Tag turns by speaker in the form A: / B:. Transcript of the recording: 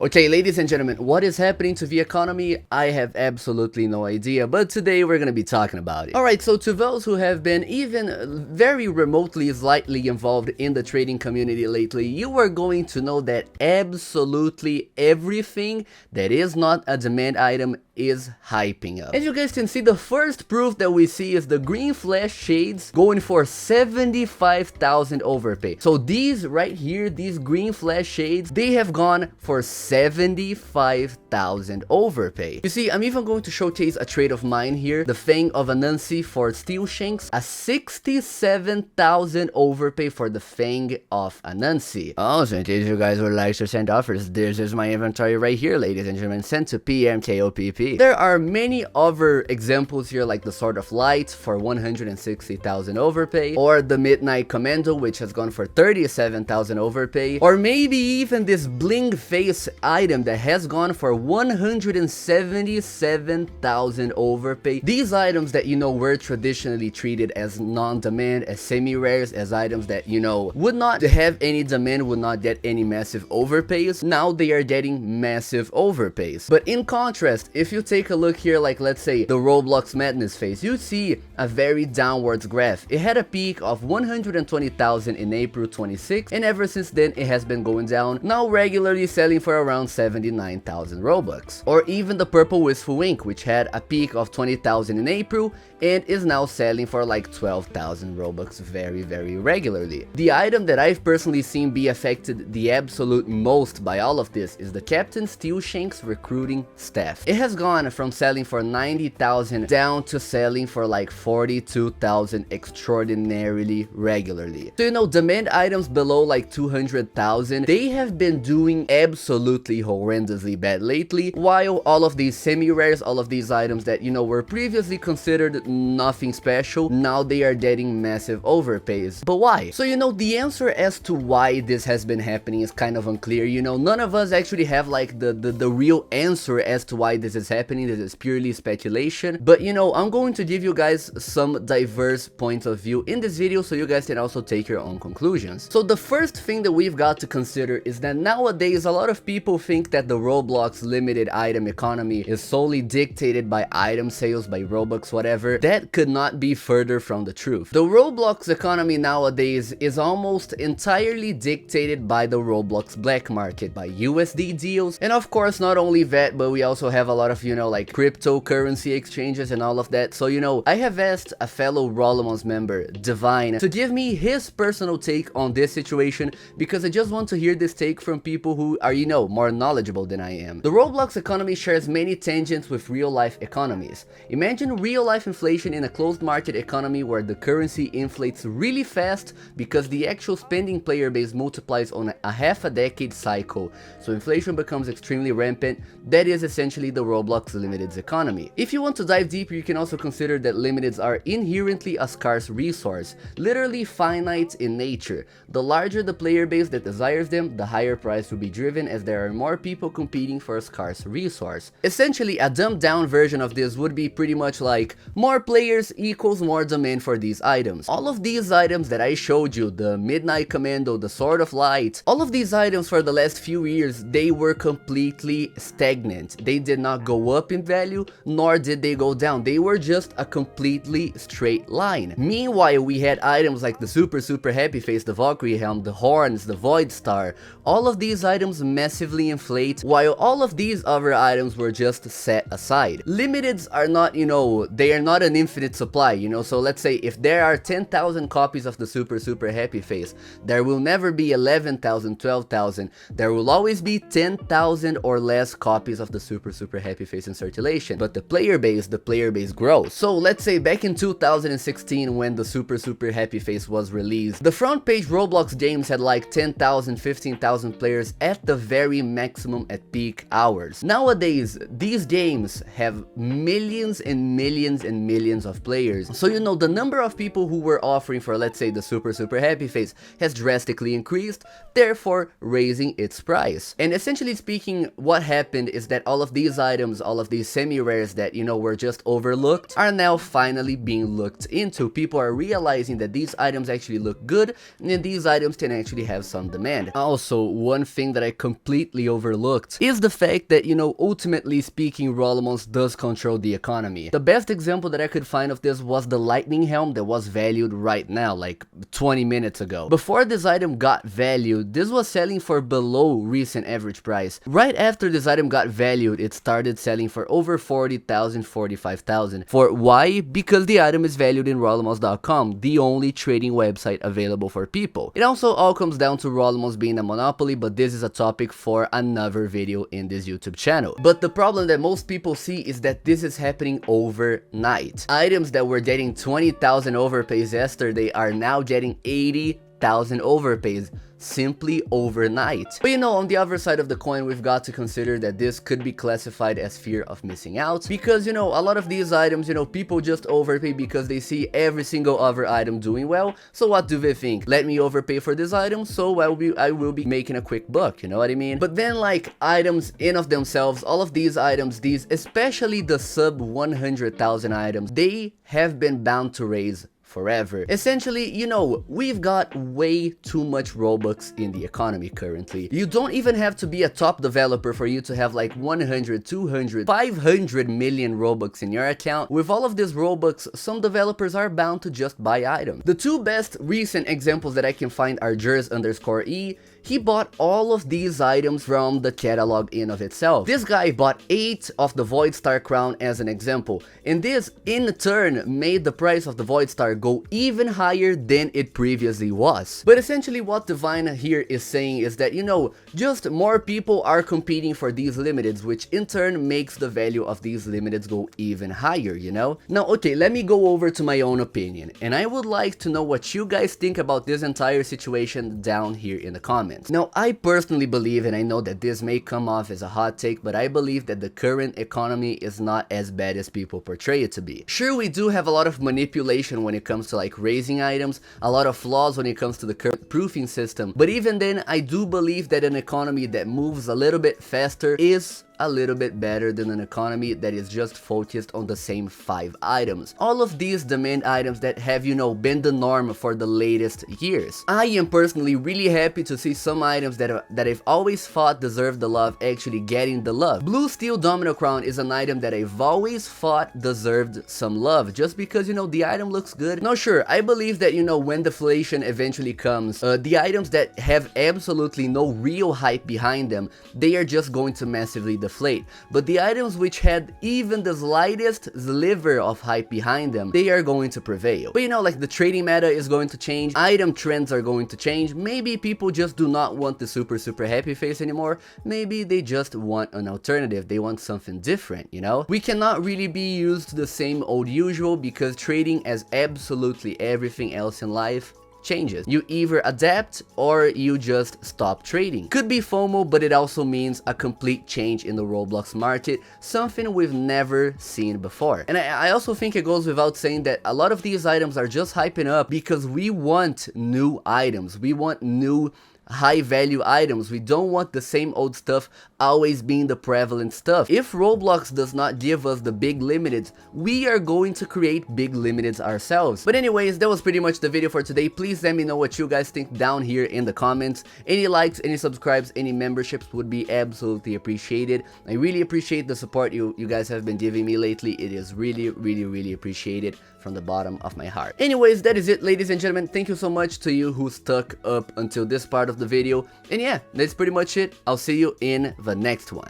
A: Okay, ladies and gentlemen, what is happening to the economy? I have absolutely no idea, but today we're gonna be talking about it. Alright, so to those who have been even very remotely slightly involved in the trading community lately, you are going to know that absolutely everything that is not a demand item is hyping up. As you guys can see, the first proof that we see is the green flash shades going for 75,000 overpay. So these right here, these green flash shades, they have gone for 75,000 overpay. You see, I'm even going to showcase a trade of mine here, the Fang of Anansi for Steel Shanks, a 67,000 overpay for the Fang of Anansi. Also, in case you guys would like to send offers, this is my inventory right here, ladies and gentlemen, sent to PMKOPP. There are many other examples here, like the Sword of Light for 160,000 overpay, or the Midnight Commando, which has gone for 37,000 overpay, or maybe even this Bling Face item that has gone for 177,000 overpay. These items that, you know, were traditionally treated as non-demand, as semi-rares, as items that, you know, would not have any demand, would not get any massive overpays, now they are getting massive overpays. But in contrast, if you take a look here, like let's say the Roblox Madness phase, you see a very downwards graph. It had a peak of 120,000 in April 26, and ever since then it has been going down, now regularly selling for around 79,000 Robux. Or even the Purple Wistful Ink, which had a peak of 20,000 in April and is now selling for like 12,000 Robux very regularly. The item that I've personally seen be affected the absolute most by all of this is the Captain Steel Shanks recruiting staff. It has gone from selling for 90,000 down to selling for like 42,000 extraordinarily regularly. So, you know, demand items below like 200,000, they have been doing absolutely horrendously bad lately, while all of these semi-rares, all of these items that, you know, were previously considered nothing special, now they are getting massive overpays. But why? So, you know, the answer as to why this has been happening is kind of unclear. You know, none of us actually have like the real answer as to why this is happening. This is purely speculation, but you know, I'm going to give you guys some diverse points of view in this video so you guys can also take your own conclusions. So the first thing that we've got to consider is that nowadays a lot of people think that the Roblox limited item economy is solely dictated by item sales, by Robux, whatever. That could not be further from the truth. The Roblox economy nowadays is almost entirely dictated by the Roblox black market, by USD deals, and of course not only that, but we also have a lot of, you know, like cryptocurrency exchanges and all of that. So, you know, I have asked a fellow ROBLOX member, Divine, to give me his personal take on this situation, because I just want to hear this take from people who are, you know, more knowledgeable than I am. The Roblox economy shares many tangents with real-life economies. Imagine real-life inflation in a closed market economy where the currency inflates really fast because the actual spending player base multiplies on a half a decade cycle, so inflation becomes extremely rampant. That is essentially the Roblox limiteds economy. If you want to dive deeper, you can also consider that limiteds are inherently a scarce resource, literally finite in nature. The larger the player base that desires them, the higher price will be driven, as there are more people competing for a scarce resource. Essentially, a dumbed down version of this would be pretty much like more players equals more demand for these items. All of these items that I showed you, the Midnight Commando, the Sword of Light, all of these items for the last few years, they were completely stagnant. They did not go up in value, nor did they go down. They were just a completely straight line. Meanwhile, we had items like the Super Happy Face, the Valkyrie Helm, the Horns, the Void Star. All of these items massively inflate, while all of these other items were just set aside. Limiteds are not, you know, they are not an infinite supply, you know. So let's say if there are 10,000 copies of the Super Happy Face, there will never be 11,000, 12,000. There will always be 10,000 or less copies of the Super Happy Face in circulation. But the player base grows. So let's say back in 2016, when the Super Happy Face was released, the front page Roblox games had like 10,000, 15,000 players at the very maximum at peak hours. Nowadays, these games have millions and millions and millions of players. So, you know, the number of people who were offering for, let's say, the Super Happy Face has drastically increased, therefore raising its price. And essentially speaking, what happened is that all of these items, all of these semi-rares that, you know, were just overlooked, are now finally being looked into. People are realizing that these items actually look good, and these items can actually have some demand. Also, one thing that I completely completely overlooked is the fact that, you know, ultimately speaking, ROBLOX does control the economy. The best example that I could find of this was the lightning helm that was valued right now, like 20 minutes ago. Before this item got valued, this was selling for below recent average price. Right after this item got valued, it started selling for over 40,000, 45,000. For why? Because the item is valued in ROBLOX.com, the only trading website available for people. It also all comes down to ROBLOX being a monopoly, but this is a topic for another video in this YouTube channel. But the problem that most people see is that this is happening overnight. Items that were getting 20,000 overpays yesterday are now getting 80,000 overpays simply overnight. But you know, on the other side of the coin, we've got to consider that this could be classified as fear of missing out, because, you know, a lot of these items, you know, people just overpay because they see every single other item doing well. So what do they think? Let me overpay for this item, so I will be making a quick buck, you know what I mean? But then, like, items in of themselves, all of these items, especially the sub 100,000 items, they have been bound to raise forever. Essentially, you know, we've got way too much Robux in the economy currently. You don't even have to be a top developer for you to have like 100, 200, 500 million Robux in your account. With all of this Robux, some developers are bound to just buy items. The two best recent examples that I can find are Jers_E. He bought all of these items from the catalog in of itself. This guy bought 8 of the Void Star crown as an example, and this in turn made the price of the Void Star go even higher than it previously was. But essentially what Divine here is saying is that, you know, just more people are competing for these limiteds, which in turn makes the value of these limiteds go even higher, you know? Now, okay, let me go over to my own opinion, and I would like to know what you guys think about this entire situation down here in the comments. Now, I personally believe, and I know that this may come off as a hot take, but I believe that the current economy is not as bad as people portray it to be. Sure, we do have a lot of manipulation when it comes to like raising items, a lot of flaws when it comes to the current proofing system, but even then, I do believe that an economy that moves a little bit faster is a little bit better than an economy that is just focused on the same 5 items. All of these demand items that have, you know, been the norm for the latest years. I am personally really happy to see some items that I've always thought deserved the love actually getting the love. Blue Steel Domino Crown is an item that I've always thought deserved some love, just because, you know, the item looks good. Now sure, I believe that, you know, when deflation eventually comes, the items that have absolutely no real hype behind them, they are just going to massively deflate. But the items which had even the slightest sliver of hype behind them, they are going to prevail. But you know, like, the trading meta is going to change, item trends are going to change, maybe people just do not want the super happy face anymore, maybe they just want an alternative, they want something different, you know? We cannot really be used to the same old usual, because trading, as absolutely everything else in life, changes. You either adapt or you just stop trading. Could be FOMO, but it also means a complete change in the Roblox market, something we've never seen before. And I also think it goes without saying that a lot of these items are just hyping up because we want new items, we want new high value items. We don't want the same old stuff always being the prevalent stuff. If Roblox does not give us the big limiteds, we are going to create big limiteds ourselves. But anyways, that was pretty much the video for today. Please let me know what you guys think down here in the comments. Any likes, any subscribes, any memberships would be absolutely appreciated. I really appreciate the support you guys have been giving me lately. It is really appreciated from the bottom of my heart. Anyways, that is it, ladies and gentlemen. Thank you so much to you who stuck up until this part of the video. And yeah, that's pretty much it. I'll see you in the next one.